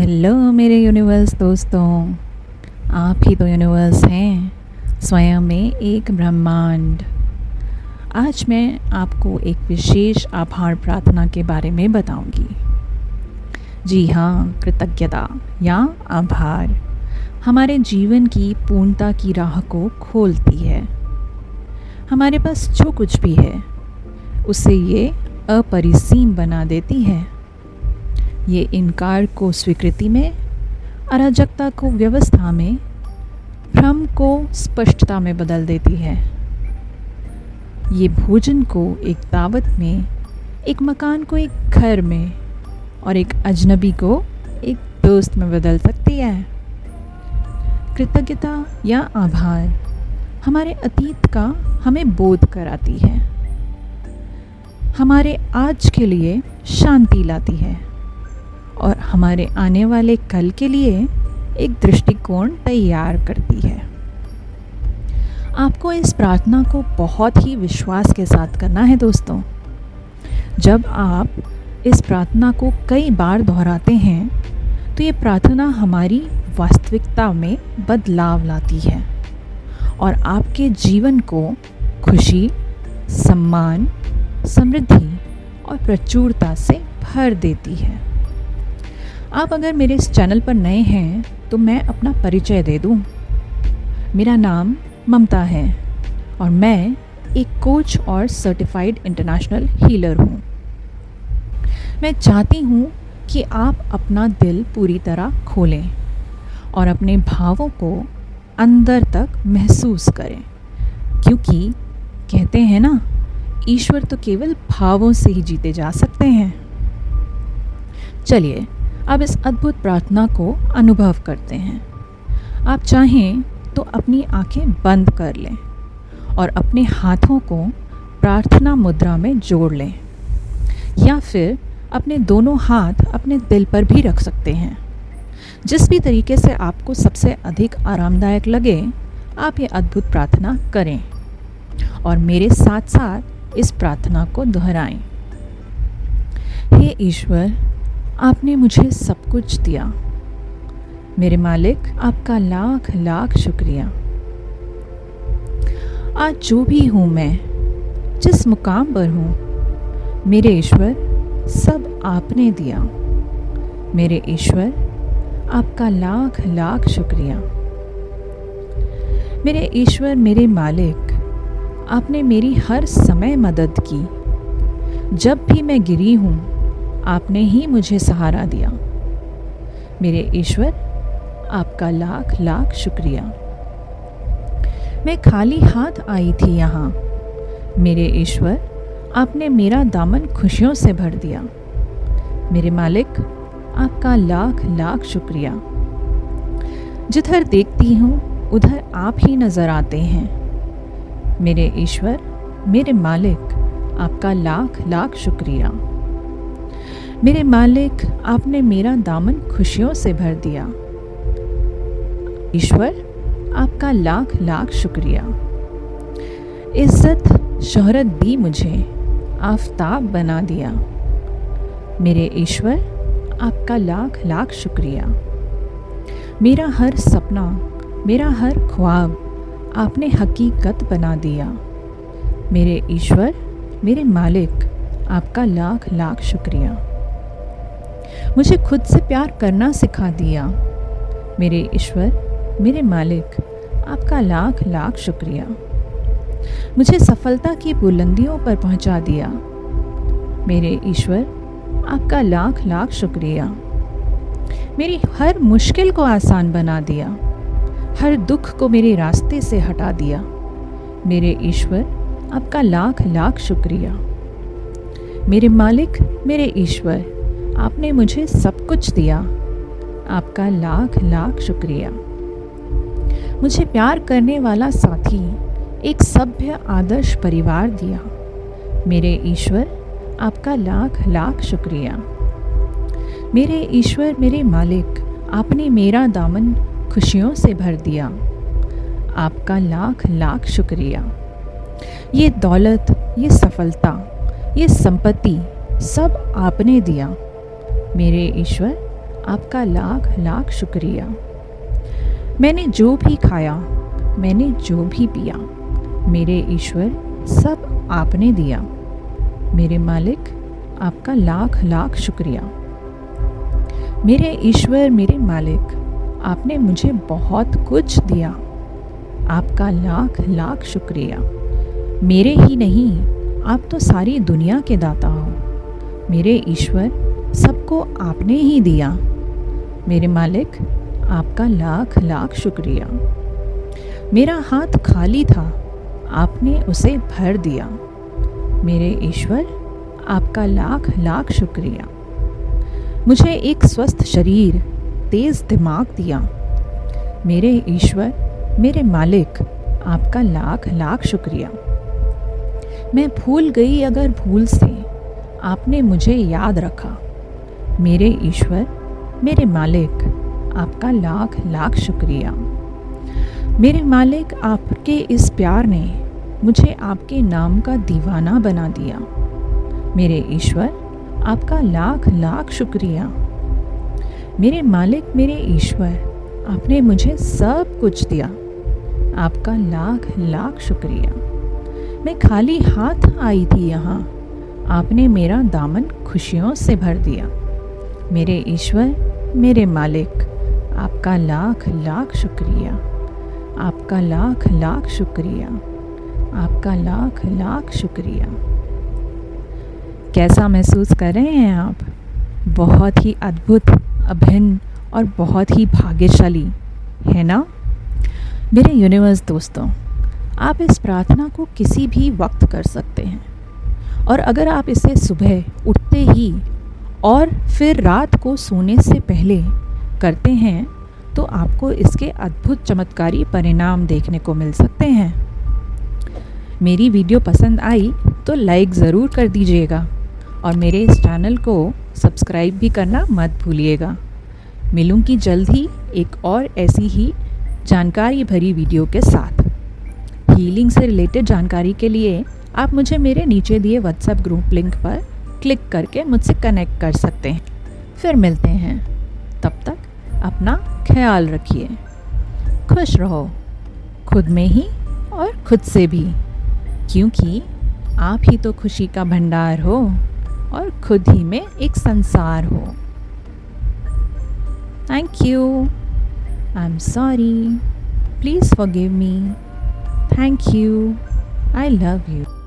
Hello मेरे universe दोस्तों, आप ही तो यूनिवर्स हैं, स्वयं में एक ब्रह्मांड। आज मैं आपको एक विशेष आभार प्रार्थना के बारे में बताऊंगी। जी हाँ, कृतज्ञता या आभार हमारे जीवन की पूर्णता की राह को खोलती है। हमारे पास जो कुछ भी है उसे ये अपरिसीम बना देती है। ये इनकार को स्वीकृति में, अराजकता को व्यवस्था में, भ्रम को स्पष्टता में बदल देती है। ये भोजन को एक दावत में, एक मकान को एक घर में और एक अजनबी को एक दोस्त में बदल सकती है। कृतज्ञता या आभार हमारे अतीत का हमें बोध कराती है, हमारे आज के लिए शांति लाती है और हमारे आने वाले कल के लिए एक दृष्टिकोण तैयार करती है। आपको इस प्रार्थना को बहुत ही विश्वास के साथ करना है दोस्तों। जब आप इस प्रार्थना को कई बार दोहराते हैं तो ये प्रार्थना हमारी वास्तविकता में बदलाव लाती है और आपके जीवन को खुशी, सम्मान, समृद्धि और प्रचुरता से भर देती है। आप अगर मेरे इस चैनल पर नए हैं तो मैं अपना परिचय दे दूं। मेरा नाम ममता है और मैं एक कोच और सर्टिफाइड इंटरनेशनल हीलर हूं। मैं चाहती हूं कि आप अपना दिल पूरी तरह खोलें और अपने भावों को अंदर तक महसूस करें, क्योंकि कहते हैं ना, ईश्वर तो केवल भावों से ही जीते जा सकते हैं। चलिए अब इस अद्भुत प्रार्थना को अनुभव करते हैं। आप चाहें तो अपनी आंखें बंद कर लें और अपने हाथों को प्रार्थना मुद्रा में जोड़ लें, या फिर अपने दोनों हाथ अपने दिल पर भी रख सकते हैं। जिस भी तरीके से आपको सबसे अधिक आरामदायक लगे, आप ये अद्भुत प्रार्थना करें और मेरे साथ साथ इस प्रार्थना को दोहराएं। हे ईश्वर, आपने मुझे सब कुछ दिया। मेरे मालिक, आपका लाख लाख शुक्रिया। आज जो भी हूँ मैं, जिस मुकाम पर हूँ, मेरे ईश्वर, सब आपने दिया। मेरे ईश्वर, आपका लाख लाख शुक्रिया। मेरे ईश्वर, मेरे मालिक, आपने मेरी हर समय मदद की। जब भी मैं गिरी हूँ, आपने ही मुझे सहारा दिया। मेरे ईश्वर, आपका लाख लाख शुक्रिया। मैं खाली हाथ आई थी यहाँ। मेरे ईश्वर, आपने मेरा दामन खुशियों से भर दिया। मेरे मालिक, आपका लाख लाख शुक्रिया। जिधर देखती हूँ उधर आप ही नज़र आते हैं। मेरे ईश्वर, मेरे मालिक, आपका लाख लाख शुक्रिया। मेरे मालिक, आपने मेरा दामन खुशियों से भर दिया। ईश्वर, आपका लाख लाख शुक्रिया। इज्जत शोहरत दी मुझे, आफताब बना दिया। मेरे ईश्वर, आपका लाख लाख शुक्रिया। मेरा हर सपना, मेरा हर ख्वाब आपने हकीकत बना दिया। मेरे ईश्वर, मेरे मालिक, आपका लाख लाख शुक्रिया। मुझे खुद से प्यार करना सिखा दिया। मेरे ईश्वर, मेरे मालिक, आपका लाख लाख शुक्रिया। मुझे सफलता की बुलंदियों पर पहुंचा दिया। मेरे ईश्वर, आपका लाख लाख शुक्रिया। मेरी हर मुश्किल को आसान बना दिया। हर दुख को मेरे रास्ते से हटा दिया। मेरे ईश्वर, आपका लाख लाख शुक्रिया। मेरे मालिक, मेरे ईश्वर, आपने मुझे सब कुछ दिया। आपका लाख लाख शुक्रिया। मुझे प्यार करने वाला साथी, एक सभ्य आदर्श परिवार दिया। मेरे ईश्वर, आपका लाख लाख शुक्रिया। मेरे ईश्वर, मेरे मालिक, आपने मेरा दामन खुशियों से भर दिया। आपका लाख लाख शुक्रिया। ये दौलत, ये सफलता, ये संपत्ति सब आपने दिया। मेरे ईश्वर, आपका लाख लाख शुक्रिया। मैंने जो भी खाया, मैंने जो भी पिया, मेरे ईश्वर सब आपने दिया। मेरे मालिक, आपका लाख लाख शुक्रिया। मेरे ईश्वर, मेरे मालिक, आपने मुझे बहुत कुछ दिया। आपका लाख लाख शुक्रिया। मेरे ही नहीं, आप तो सारी दुनिया के दाता हो। मेरे ईश्वर, सबको आपने ही दिया। मेरे मालिक, आपका लाख लाख शुक्रिया। मेरा हाथ खाली था, आपने उसे भर दिया। मेरे ईश्वर, आपका लाख लाख शुक्रिया। मुझे एक स्वस्थ शरीर, तेज़ दिमाग दिया। मेरे ईश्वर, मेरे मालिक, आपका लाख लाख शुक्रिया। मैं भूल गई अगर भूल से, आपने मुझे याद रखा। मेरे ईश्वर, मेरे मालिक, आपका लाख लाख शुक्रिया। मेरे मालिक, आपके इस प्यार ने मुझे आपके नाम का दीवाना बना दिया। मेरे ईश्वर, आपका लाख लाख शुक्रिया। मेरे मालिक, मेरे ईश्वर, आपने मुझे सब कुछ दिया। आपका लाख लाख शुक्रिया। मैं खाली हाथ आई थी यहाँ, आपने मेरा दामन खुशियों से भर दिया। मेरे ईश्वर, मेरे मालिक, आपका लाख लाख शुक्रिया। आपका लाख लाख शुक्रिया। आपका लाख लाख शुक्रिया। कैसा महसूस कर रहे हैं आप? बहुत ही अद्भुत, अभिन्न और बहुत ही भाग्यशाली, है ना? मेरे यूनिवर्स दोस्तों, आप इस प्रार्थना को किसी भी वक्त कर सकते हैं, और अगर आप इसे सुबह उठते ही और फिर रात को सोने से पहले करते हैं तो आपको इसके अद्भुत चमत्कारी परिणाम देखने को मिल सकते हैं। मेरी वीडियो पसंद आई तो लाइक ज़रूर कर दीजिएगा और मेरे इस चैनल को सब्सक्राइब भी करना मत भूलिएगा। मिलूंगी जल्द ही एक और ऐसी ही जानकारी भरी वीडियो के साथ। हीलिंग से रिलेटेड जानकारी के लिए आप मुझे मेरे नीचे दिए व्हाट्सएप ग्रुप लिंक पर क्लिक करके मुझसे कनेक्ट कर सकते हैं। फिर मिलते हैं, तब तक अपना ख्याल रखिए। खुश रहो, खुद में ही और खुद से भी, क्योंकि आप ही तो खुशी का भंडार हो और खुद ही में एक संसार हो। Thank you. I am sorry. Please forgive me. Thank you. I love you.